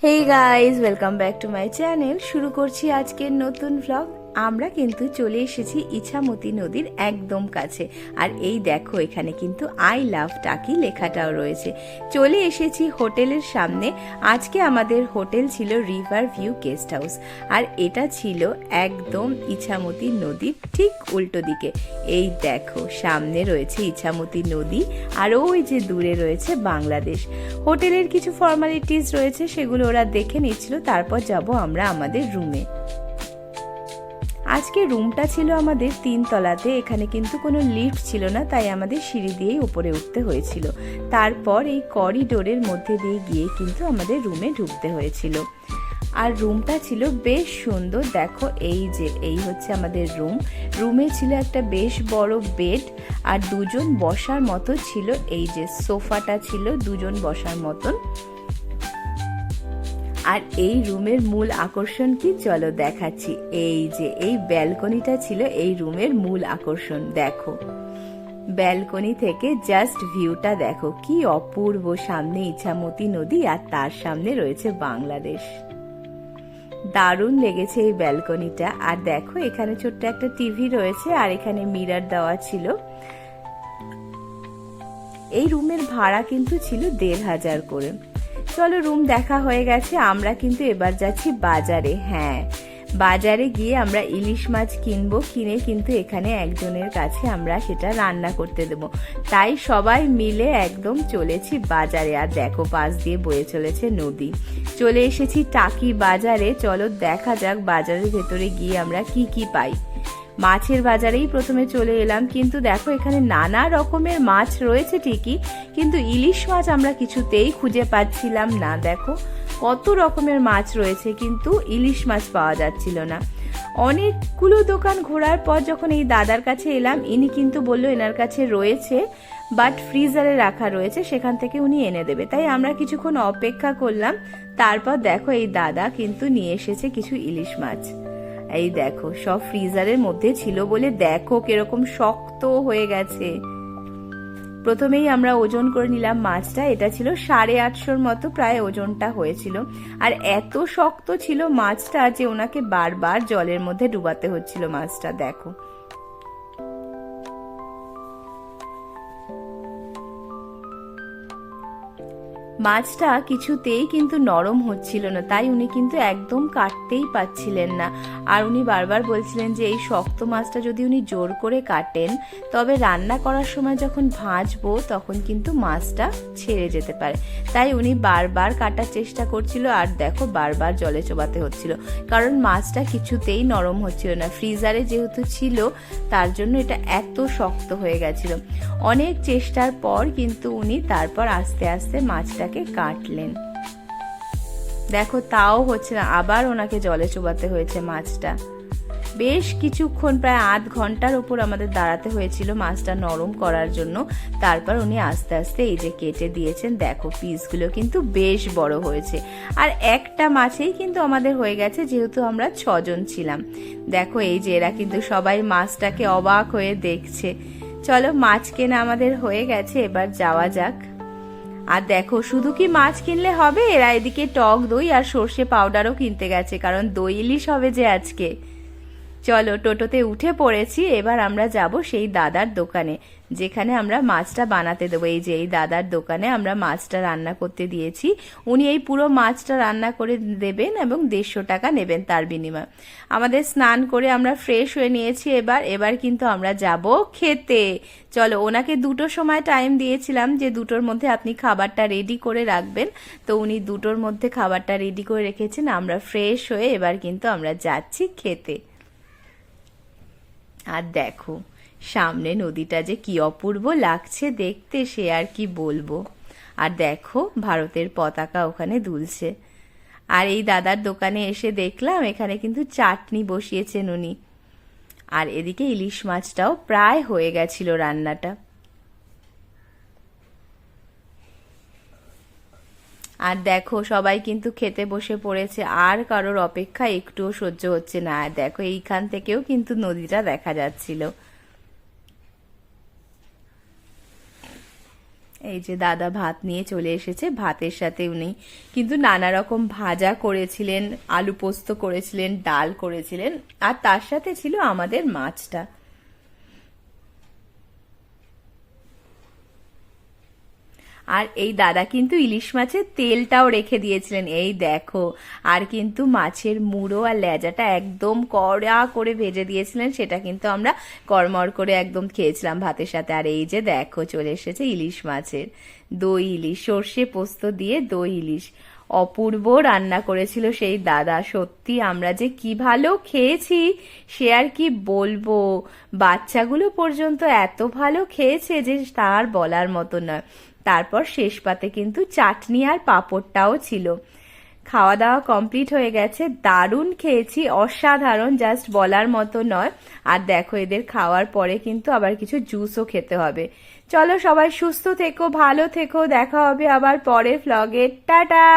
Hey guys, welcome back to my channel. শুরু করছি আজকের নতুন ভ্লগ। আমরা কিন্তু চলে এসেছি ইছামতি নদীর একদম কাছে। আর এই দেখো, এখানে কিন্তু আই লাভ টাকি লেখাটাও রয়েছে। চলে এসেছি হোটেলের সামনে। আজকে আমাদের হোটেল ছিল রিভার ভিউ গেস্ট হাউস, আর এটা ছিল একদম ইছামতি নদীর ঠিক উল্টো দিকে। এই দেখো, সামনে রয়েছে ইছামতি নদী, আর ওই যে দূরে রয়েছে বাংলাদেশ। হোটেলের কিছু ফর্মালিটিস রয়েছে, সেগুলো ওরা দেখে নিচ্ছিল, তারপর যাব আমরা আমাদের রুমে। আজকে রুমটা ছিল আমাদের 3 তলাতে। এখানে কিন্তু কোনো লিফট ছিল না, তাই আমাদের সিঁড়ি দিয়েই উপরে উঠতে হয়েছিল। তারপর এই করিডোরের মধ্যে দিয়ে গিয়ে কিন্তু আমাদের রুমে ঢুকতে হয়েছিল। আর রুমটা ছিল বেশ সুন্দর। দেখো, এই হচ্ছে আমাদের রুম। রুমে ছিল একটা বেশ বড় বেড, আর দুজন বসার মতো ছিল। এই যে সোফাটা ছিল দুজন বসার মতন। আর এই রুমের মূল আকর্ষণ কি, চলো দেখাচ্ছি। এই যে এই ব্যালকনিটা ছিল এই রুমের মূল আকর্ষণ। দেখো, ব্যালকনি থেকে জাস্ট ভিউটা দেখো, কি অপূর্ব। সামনে ইছামতি নদী, আর তার সামনে রয়েছে বাংলাদেশ। দারুণ লেগেছে এই ব্যালকনিটা। আর দেখো, এখানে ছোট্ট একটা টিভি রয়েছে, আর এখানে মিরর দেওয়া ছিল। এই রুমের ভাড়া কিন্তু ছিল 1,500 করে। চলো, রুম দেখা হয়ে গেছে। আমরা কিন্তু এবার যাচ্ছি বাজারে। হ্যাঁ, বাজারে গিয়ে আমরা ইলিশ মাছ কিনবো। কিনে কিন্তু এখানে একজনের কাছে আমরা সেটা রান্না করতে দেবো। তাই সবাই মিলে একদম চলেছি বাজারে। আর দেখো, পাশ দিয়ে বয়ে চলেছে নদী। চলে এসেছি টাকি বাজারে। চলো দেখা যাক বাজারের ভেতরে গিয়ে আমরা কি কি পাই। মাছের বাজারেই প্রথমে চলে এলাম, কিন্তু দেখো এখানে নানা রকমের মাছ রয়েছে ঠিকই, কিন্তু ইলিশ মাছ আমরা কিছুতেই খুঁজে পাচ্ছিলাম না। দেখো কত রকমের মাছ রয়েছে, কিন্তু ইলিশ মাছ পাওয়া যাচ্ছিল না। অনেকগুলো দোকান ঘোরার পর যখন এই দাদার কাছে এলাম, ইনি কিন্তু বললো এনার কাছে রয়েছে, বাট ফ্রিজারে রাখা রয়েছে, সেখান থেকে উনি এনে দেবে। তাই আমরা কিছুক্ষণ অপেক্ষা করলাম। তারপর দেখো, এই দাদা কিন্তু নিয়ে এসেছে কিছু ইলিশ মাছ। এই দেখো, সব ফ্রিজারের মধ্যে ছিল বলে দেখো কিরকম শক্ত হয়ে গেছে। প্রথমেই আমরা ওজন করে নিলাম মাছটা। এটা ছিল 850 মতো প্রায় ওজনটা হয়েছিল। আর এত শক্ত ছিল মাছটা যে ওনাকে বারবার জলের মধ্যে ডুবাতে হচ্ছিল মাছটা। দেখো, মাছটা কিছুতেই কিন্তু নরম হচ্ছিল না, তাই উনি কিন্তু একদম কাটতেই পাচ্ছিলেন না। আর উনি বারবার বলছিলেন যে এই শক্ত মাছটা যদি উনি জোর করে কাটেন, তবে রান্না করার সময় যখন ভাজবো তখন কিন্তু মাছটা ছেড়ে যেতে পারে। তাই উনি বারবার কাটার চেষ্টা করছিল, আর দেখো বারবার জলে চোবাতে হচ্ছিল, কারণ মাছটা কিছুতেই নরম হচ্ছিল না। ফ্রিজারে যেহেতু ছিল, তার জন্য এটা এত শক্ত হয়ে গেছিল। অনেক চেষ্টার পর কিন্তু উনি তারপর আস্তে আস্তে মাছটাকে কাটলেন। দেখো, তাও হচ্ছে না, আবার ওনাকে জলে চোবাতে হয়েছে মাছটা। বেশ কিছুক্ষণ, প্রায় আধ ঘন্টার ওপর আমাদের দাঁড়াতে হয়েছিল মাছটা নরম করার জন্য। তারপর উনি আস্তে আস্তে এই যে কেটে দিয়েছেন। দেখো, পিসগুলো কিন্তু বেশ বড় হয়েছে। আর একটা মাছেই কিন্তু আমাদের হয়ে গেছে, যেহেতু আমরা 6 জন ছিলাম। দেখো, এই যে এরা কিন্তু সবাই মাছটাকে অবাক হয়ে দেখছে। চলো, মাছ কেনা আমাদের হয়ে গেছে, এবার যাওয়া যাক। আর দেখো, শুধু কি মাছ কিনলে হবে, এরা এদিকে টক দই আর সর্ষে পাউডারও কিনতে গেছে, কারণ দই ইলিশ হবে যে আজকে। চলো, টোটোতে উঠে পড়েছি। এবার আমরা যাব সেই দাদার দোকানে, যেখানে আমরা মাছটা বানাতে দেবো। এই যে এই দাদার দোকানে আমরা মাছটা রান্না করতে দিয়েছি। উনি এই পুরো মাছটা রান্না করে দেবেন এবং 150 টাকা নেবেন তার বিনিময়ে। আমাদের স্নান করে আমরা ফ্রেশ হয়ে নিয়েছি। এবার কিন্তু আমরা যাব খেতে। চলো, ওনাকে 2টোর সময় টাইম দিয়েছিলাম যে 2টোর মধ্যে আপনি খাবারটা রেডি করে রাখবেন। তো উনি 2টোর মধ্যে খাবারটা রেডি করে রেখেছেন। আমরা ফ্রেশ হয়ে এবার কিন্তু আমরা যাচ্ছি খেতে। আর দেখো, সামনে নদীটা যে কি অপূর্ব লাগছে দেখতে, সে আর কি বলবো। আর দেখো, ভারতের পতাকা ওখানে দুলছে। আর এই দাদার দোকানে এসে দেখলাম এখানে কিন্তু চাটনি বসিয়েছেন উনি। আর এদিকে ইলিশ মাছটাও প্রায় হয়ে গেছিল রান্নাটা। আর দেখো, সবাই কিন্তু খেতে বসে পড়েছে, আর কারোর অপেক্ষা একটুও সহ্য হচ্ছে না। আর দেখো, এইখান থেকেও কিন্তু নদীটা দেখা যাচ্ছিল। এই যে দাদা ভাত নিয়ে চলে এসেছে, ভাতের সাথে উনি কিন্তু নানা রকম ভাজা করেছিলেন, আলু পোস্ত করেছিলেন, ডাল করেছিলেন, আর তার সাথে ছিল আমাদের মাছটা। আর এই দাদা কিন্তু ইলিশ মাছের তেলটাও রেখে দিয়েছিলেন, এই দেখো। আর কিন্তু মাছের মুড়ো আর লেজাটা একদম কড়া করে ভেজে দিয়েছিলেন, সেটা কিন্তু আমরা কড়মড় করে একদম খেয়েছিলাম ভাতের সাথে। আর এই যে দেখো চলে এসেছে ইলিশ মাছের দই ইলিশ, সর্ষে পোস্ত দিয়ে দই ইলিশ। অপূর্ব রান্না করেছিল সেই দাদা, সত্যি আমরা যে কি ভালো খেয়েছি সে আর কি বলবো। বাচ্চাগুলো পর্যন্ত এত ভালো খেয়েছে যে তার বলার মতো নয়। তারপর শেষ পাতে কিন্তু চাটনি আর পাঁপড়টাও ছিল। খাওয়া দাওয়া কমপ্লিট হয়ে গেছে, দারুণ খেয়েছি, অসাধারণ, জাস্ট বলার মতো নয়। আর দেখো এদের খাওয়ার পরে কিন্তু আবার কিছু জুসও খেতে হবে। চলো সবাই সুস্থ থেকো, ভালো থেকো, দেখা হবে আবার পরের ভ্লগে, টাটা।